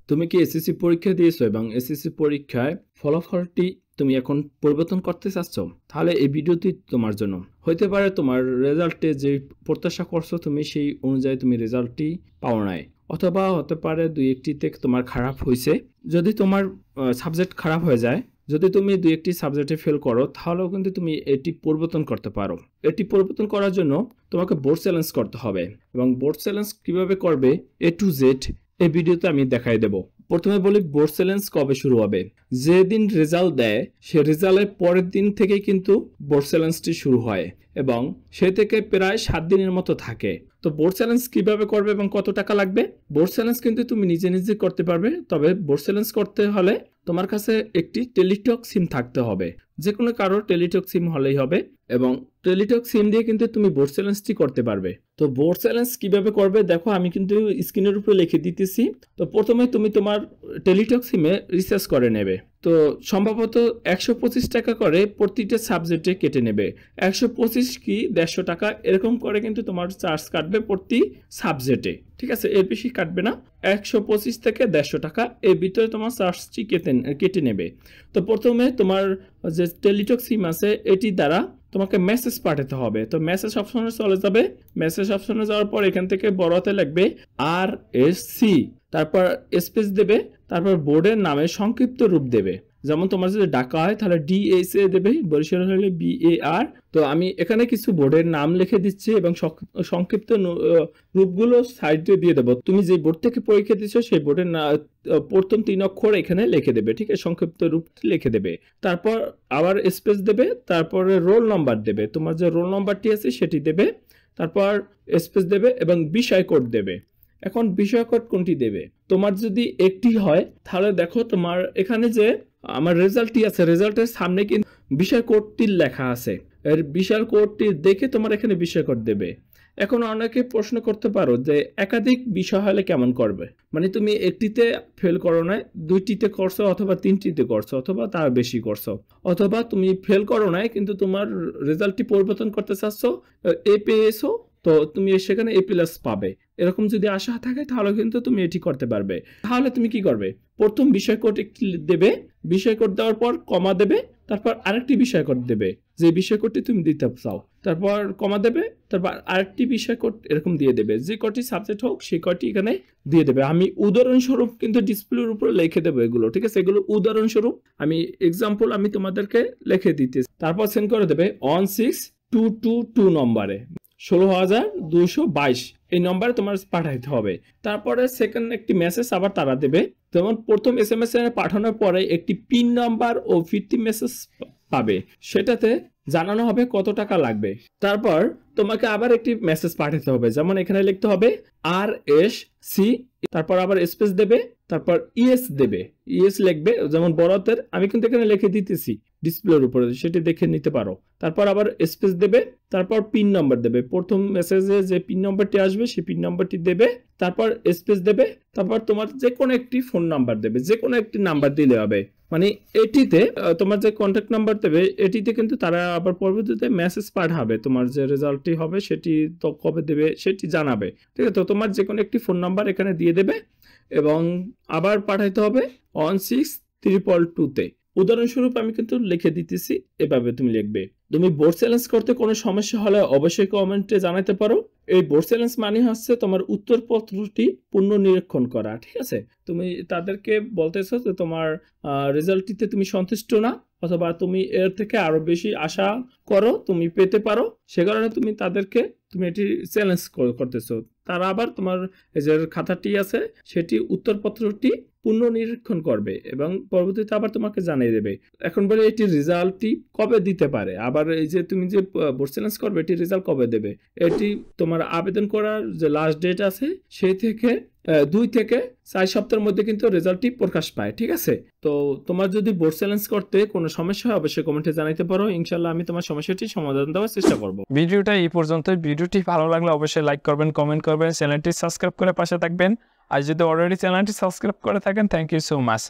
তুমি কি এসএসসি পরীক্ষা দিয়েছো এবং এসএসসি পরীক্ষায় ফলাফলটি তুমি এখন পরিবর্তন করতে চাচ্ছ, তাহলে এই ভিডিওটি তোমার জন্য। হইতে পারে তোমার রেজাল্টে যে প্রত্যাশা করছো তুমি সেই অনুযায়ী তুমি রেজাল্টটি পাও নাই, অথবা হতে পারে দুই একটিতে তোমার খারাপ হয়েছে। যদি তোমার সাবজেক্ট খারাপ হয়ে যায়, যদি তুমি দুই একটি সাবজেক্টে ফেল করো, তাহলেও কিন্তু তুমি এটি পরিবর্তন করতে পারো। এটি পরিবর্তন করার জন্য তোমাকে বোর্ড চ্যালেঞ্জ করতে হবে, এবং বোর্ড চ্যালেঞ্জ কিভাবে করবে A to Z এই ভিডিওতে আমি দেখাই দেব। প্রথমে বলি বোর্ড চ্যালেঞ্জ কবে শুরু হবে। যেদিন রেজাল্ট দেয় সে রেজাল্টের পরের দিন থেকেই কিন্তু বোর্ড চ্যালেঞ্জটি শুরু হয়, এবং সে থেকে প্রায় 7 দিনের মতো থাকে। তো বোর্ড চ্যালেঞ্জ কিভাবে করবে এবং কত টাকা লাগবে? বোর্ড চ্যালেঞ্জ কিন্তু তুমি নিজে নিজে করতে পারবে, তবে বোর্ড চ্যালেঞ্জ করতে হলে তোমার কাছে একটি টেলিটক সিম থাকতে হবে। যে কোনো কারোর টেলিটক সিম হলেই হবে, এবং টেলিটক সিম দিয়ে কিন্তু তুমি বোর্ড চ্যালেঞ্জটি করতে পারবে। তো বোর্ড চ্যালেঞ্জ কিভাবে করবে দেখো, আমি কিন্তু স্ক্রিনের উপরে লিখে দিতেছি। তো প্রথমে তুমি তোমার টেলিটক সিমে রিচার্জ করে নেবে। তো সম্ভবত 125 টাকা করে প্রতিটা সাবজেক্টে কেটে নেবে। 125 কি 150 টাকা এরকম করে কিন্তু তোমার চার্জ কাটবে প্রতি সাবজেক্টে, ঠিক আছে? এর বেশি কাটবে না। 125 থেকে 150 টাকা এর ভিতরে তোমার চার্জটি কেটে নেবে। তো প্রথমে তোমার যে টেলিটক সিম আছে এটি দ্বারা তোমাকে মেসেজ পাঠাতে হবে। তো মেসেজ অপশনে চলে যাবে। মেসেজ অপশনে যাওয়ার পর এখান থেকে বড় হাতে লিখবে RSC, তারপর স্পেস দেবে, তারপর বোর্ডের নামে সংক্ষিপ্ত রূপ দেবে। যেমন তোমার যদি ঢাকা হয় তাহলে DSA দেবে, বরিশাল হলে BAR। তো আমি এখানে কিছু বোর্ডের নাম লিখে দিচ্ছি এবং সংক্ষিপ্ত রূপগুলো সাইডে দিয়ে দেবো। তুমি যে বোর্ড থেকে পরীক্ষা দিচ্ছ সেই বোর্ডের প্রথম 3 অক্ষর এখানে লিখে দেবে, ঠিক আছে? সংক্ষিপ্ত রূপ লিখে দেবে, তারপর আবার স্পেস দেবে, তারপরে রোল নাম্বার দেবে, তোমার যে রোল নাম্বারটি আছে সেটি দেবে, তারপর স্পেস দেবে এবং বিষয় কোড দেবে। এখন বিষয় কোড কোনটি দেবে? তোমার যদি একটি হয় তাহলে দেখো তোমার এখানে যে আমার রেজাল্টটি আছে, রেজাল্টের সামনে কিন্তু বিষয় কোডটি লেখা আছে। এর বিষয় কোডটি দেখে তোমার এখানে বিষয় কোড দেবে। এখন অনেকে প্রশ্ন করতে পারো যে একাধিক বিষয় হলে কেমন করবে, মানে তুমি একটিতে ফেল করো না, দুইটিতে করছো অথবা 3টিতে করছো অথবা তার বেশি করছো, অথবা তুমি ফেল করো না কিন্তু তোমার রেজাল্টটি পরিবর্তন করতে চাচ্ছ, A পেয়েছো তো তুমি সেখানে A+ পাবে, এরকম যদি আশা থাকে তাহলে কিন্তু তুমি এটি করতে পারবে। তাহলে তুমি কি করবে? প্রথম বিষয় কোড একটি দেবে, বিষয় কোড দেওয়ার পর কমা দেবে, তারপর আরেকটি বিষয় কোড দেবে যে বিষয় কোডটি তুমি দিতে চাও, তারপর কমা দেবে, তারপর আরেকটি বিষয় কোড এরকম দিয়ে দেবে। যে কটি সাবজেক্ট হোক সেই কটি এখানে দিয়ে দেবে। আমি উদাহরণস্বরূপ কিন্তু ডিসপ্লের উপরে লিখে দেবো এগুলো, ঠিক আছে? এগুলো উদাহরণস্বরূপ আমি এক্সাম্পল আমি তোমাদেরকে লিখে দিতে। তারপর সেন্ড করে দেবে 16222 নম্বরে 16222 এই নম্বরে তোমার পাঠাইতে হবে। তারপরে সেকেন্ড একটি মেসেজ আবার তারা দেবে। যেমন প্রথম SMS এ পাঠানোর পরে একটি পিন নাম্বার ও ফিরতি মেসেজ পাবে, সেটাতে জানানো হবে কত টাকা লাগবে। তারপর তোমাকে আবার একটি মেসেজ পাঠাতে হবে, যেমন এখানে লিখতে হবে RSC, তারপর আবার স্পেস দেবে, তারপর ES দেবে, ES লিখবে যেমন বড় হাতের, আমি কিন্তু এখানে লিখে দিতেছি ডিসপ্লের উপরে, সেটি দেখে নিতে পারো। তারপর আবার স্পেস দেবে, তারপর পিন নাম্বার দেবে, প্রথম মেসেজে যে পিন নাম্বারটি আসবে সেই পিন নাম্বারটি দেবে, তারপর স্পেস দেবে, তারপর তোমার যে কোনো একটি ফোন নাম্বার দেবে, যে কোনো একটি নাম্বার দিলে হবে। মানে এটিতে তোমার যে কন্ট্যাক্ট নাম্বার দেবে এটিতে কিন্তু তারা আবার পরবর্তীতে মেসেজ পাঠাবে, তোমার যে রেজাল্টটি হবে সেটি তো কবে দেবে সেটি জানাবে, ঠিক আছে? তো তোমার যে কোনো একটি ফোন নাম্বার এখানে দিয়ে দেবে এবং আবার পাঠাইতে হবে 16322-তে। উদাহরণস্বরূপ আমি কিন্তু লিখে দিতেছি, এভাবে তুমি লিখবে। তুমি বোর্ড চ্যালেঞ্জ করতে কোনো সমস্যা হলে অবশ্যই কমেন্টে জানাতে পারো। এই বোর্ড চ্যালেঞ্জ মানে হচ্ছে তোমার উত্তরপত্রটি পুনর্নিরীক্ষণ করা, ঠিক আছে? তুমি তাদেরকে বলতেছো যে তোমার রেজাল্টটিতে তুমি সন্তুষ্ট না, অথবা তুমি এর থেকে আরো বেশি আশা করো তুমি পেতে পারো, সে কারণে তুমি তাদেরকে তুমি এটি চ্যালেঞ্জ করতেছো। তারা আবার তোমার যে খাতাটি আছে সেটি উত্তরপত্রটি পুনর্নিরীক্ষণ করবে এবং পরবর্তীতে আবার তোমাকে জানিয়ে দেবে। এখন বলে এটি রেজাল্টটি কবে দিতে পারে, আবার এই যে তুমি যে বোর্ড চ্যালেঞ্জ করবে এটি রেজাল্ট কবে দেবে, এটি তোমার আবেদন করার যে লাস্ট ডেট আছে সেই থেকে 2 থেকে 4 সপ্তাহের মধ্যে কিন্তু রেজাল্টটি প্রকাশ পায়, ঠিক আছে? তো তোমার যদি বোর্ড চ্যালেঞ্জ করতে কোনো সমস্যা হয় অবশ্যই কমেন্টে জানাতে পারো, ইনশাআল্লাহ আমি তোমার সমস্যাটি সমাধান দেওয়ার চেষ্টা করব। ভিডিওটা এই পর্যন্ত। ভিডিওটি ভালো লাগলে অবশ্যই লাইক করবেন, কমেন্ট করবেন, চ্যানেলটি সাবস্ক্রাইব করে পাশে থাকবেন। আর যদি অলরেডি চ্যানেলটি সাবস্ক্রাইব করে থাকেন, থ্যাংক ইউ সো মাচ।